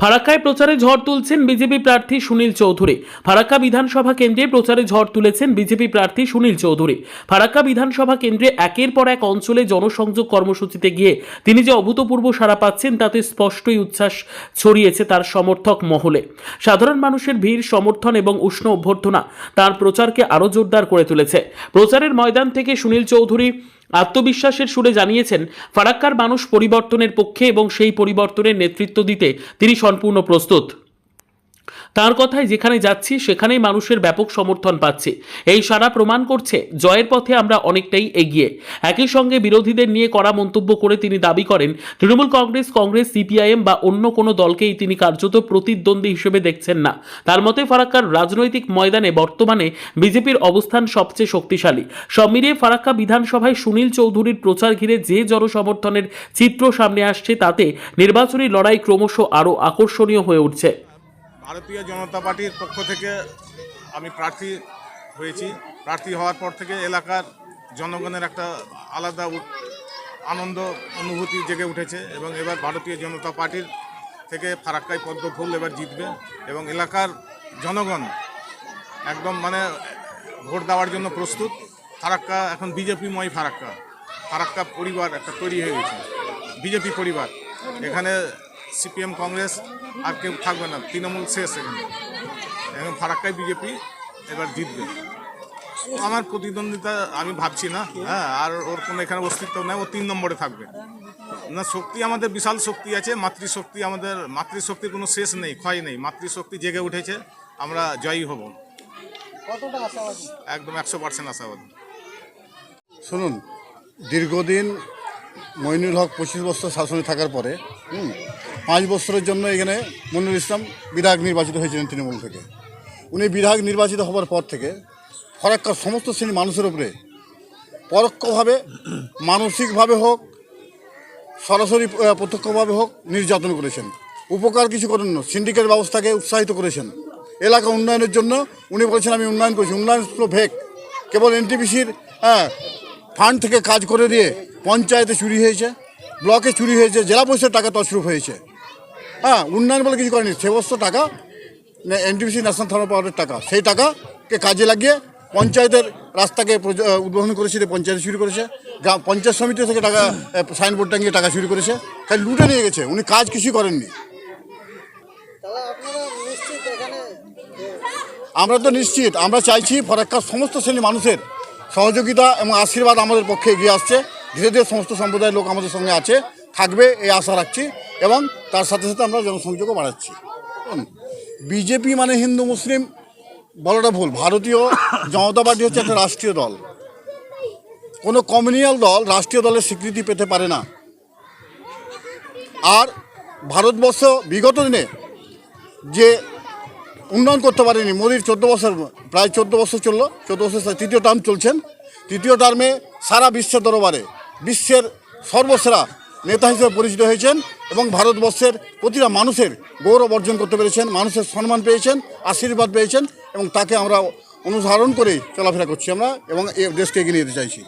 ফারাক্কায় প্রচারে ঝড় তুলছেন বিজেপি প্রার্থী সুনীল চৌধুরী। ফারাক্কা বিধানসভা কেন্দ্রে প্রচারে ঝড় তুলেছেন বিজেপি প্রার্থী সুনীল চৌধুরী। ফারাক্কা বিধানসভা কেন্দ্রে একের পর এক অঞ্চলে জনসংযোগ কর্মসূচিতে গিয়ে তিনি যে অভূতপূর্ব সাড়া পাচ্ছেন তাতে স্পষ্টই উচ্ছ্বাস ছড়িয়েছে তার সমর্থক মহলে। সাধারণ মানুষের ভিড়, সমর্থন এবং উষ্ণ অভ্যর্থনা তার প্রচারকে আরও জোরদার করে তুলেছে। প্রচারের ময়দান থেকে সুনীল চৌধুরী আত্মবিশ্বাসের সুরে জানিয়েছেন ফারাক্কার মানুষ পরিবর্তনের পক্ষে এবং সেই পরিবর্তনের নেতৃত্ব দিতে তিনি সম্পূর্ণ প্রস্তুত। তার কথায়, যেখানে যাচ্ছি সেখানেই মানুষের ব্যাপক সমর্থন পাচ্ছি। এই সারা প্রমাণ করছে জয়ের পথে আমরা অনেকটাই এগিয়ে। একই সঙ্গে বিরোধীদের নিয়ে কড়া মন্তব্য করে তিনি দাবি করেন তৃণমূল কংগ্রেস, সিপিআইএম বা অন্য কোনো দলকেই তিনি কার্যত প্রতিদ্বন্দ্বী হিসেবে দেখছেন না। তার মতে ফারাক্কার রাজনৈতিক ময়দানে বর্তমানে বিজেপির অবস্থান সবচেয়ে শক্তিশালী। সব মিলিয়ে ফারাক্কা বিধানসভায় সুনীল চৌধুরীর প্রচার ঘিরে যে জনসমর্থনের চিত্র সামনে আসছে তাতে নির্বাচনী লড়াই ক্রমশ আরও আকর্ষণীয় হয়ে উঠছে। ভারতীয় জনতা পার্টির পক্ষ থেকে আমি প্রার্থী হয়েছি। প্রার্থী হওয়ার পর থেকে এলাকার জনগণের একটা আলাদা আনন্দ অনুভূতি জেগে উঠেছে এবং এবার ভারতীয় জনতা পার্টির থেকে ফারাক্কায় পদ্মফুল এবার জিতবে এবং এলাকার জনগণ একদম ভোট দেওয়ার জন্য প্রস্তুত। ফারাক্কা এখন বিজেপিময় ফারাক্কা পরিবার একটা তৈরি হয়ে গেছে, বিজেপি পরিবার। এখানে সিপিএম, কংগ্রেস আর কেউ থাকবে না, তৃণমূল শেষ। এখন ফারাক্কায় বিজেপি এবার জিতবে। আমার প্রতিদ্বন্দ্বিতা আমি ভাবছি না, আর ওর কোনো এখানে অস্তিত্ব নেই, ও 3 নম্বরে থাকবে না। শক্তি আমাদের বিশাল শক্তি আছে, মাতৃশক্তি। আমাদের মাতৃশক্তির কোনো শেষ নেই, ক্ষয় নেই। মাতৃশক্তি জেগে উঠেছে, আমরা জয়ী হব। কতটা আশাবাদী? একদম 100% আশাবাদী। শুনুন, দীর্ঘদিন মইনুল হক 25 বছর শাসনে থাকার পরে 5 বছরের জন্য এখানে মনিরুল ইসলাম বিধায়ক নির্বাচিত হয়েছিলেন তৃণমূল থেকে। উনি বিধায়ক নির্বাচিত হওয়ার পর থেকে ফারাক্কার সমস্ত শ্রেণীর মানুষের উপরে পরোক্ষভাবে, মানসিকভাবে হোক, সরাসরি প্রত্যক্ষভাবে হোক নির্যাতন করেছেন। উপকার কিছু করেন না, সিন্ডিকেট ব্যবস্থাকে উৎসাহিত করেছেন। এলাকা উন্নয়নের জন্য উনি বলেছেন আমি উন্নয়ন করেছি। উন্নয়ন ভেক কেবল এনটিপিসির ফান্ড থেকে কাজ করে দিয়ে পঞ্চায়েতে চুরি হয়েছে, ব্লকে চুরি হয়েছে, জেলা পরিষদের টাকা তছরূপ হয়েছে। উন্নয়ন বলে কিছু করেনি। সমস্ত টাকা এনটিপিসি, ন্যাশনাল থার্মাল পাওয়ারের টাকা, সেই টাকাকে কাজে লাগিয়ে পঞ্চায়েতের রাস্তাকে উদ্বোধন করেছে, পঞ্চায়েতে চুরি করেছে। পঞ্চায়েত সমিতি থেকে টাকা, সাইনবোর্ড টাঙিয়ে টাকা চুরি করেছে, তাই লুটে নিয়ে গেছে। উনি কাজ কিছুই করেননি। আমরা তো নিশ্চিত, আমরা চাইছি ফারাক্কার সমস্ত শ্রেণীর মানুষের সহযোগিতা এবং আশীর্বাদ আমাদের পক্ষে এগিয়ে আসছে। ধীরে ধীরে সমস্ত সম্প্রদায়ের লোক আমাদের সঙ্গে আছে, থাকবে, এই আশা রাখছি এবং তার সাথে সাথে আমরা জনসংযোগও বাড়াচ্ছি। বিজেপি মানে হিন্দু মুসলিম বলাটা ভুল। ভারতীয় জনতা পার্টি হচ্ছে একটা রাষ্ট্রীয় দল। কোনো কমিউনাল দল রাষ্ট্রীয় দলের স্বীকৃতি পেতে পারে না। আর ভারতবর্ষ বিগত দিনে যে উন্নয়ন করতে পারেনি, মোদির 14 বছর, প্রায় 14 বছর চললো, 14 বছর 3য় টার্ম চলছেন। 3য় টার্মে সারা বিশ্বের দরবারে বিশ্বের সর্বসেরা নেতা হিসেবে পরিচিত হয়েছেন এবং ভারতবর্ষের প্রতিটা মানুষের গৌরব অর্জন করতে পেরেছেন, মানুষের সম্মান পেয়েছেন, আশীর্বাদ পেয়েছেন এবং তাকে আমরা অনুসরণ করেই চলাফেরা করছি আমরা এবং এই দেশকে এগিয়ে নিয়ে যেতে চাইছি।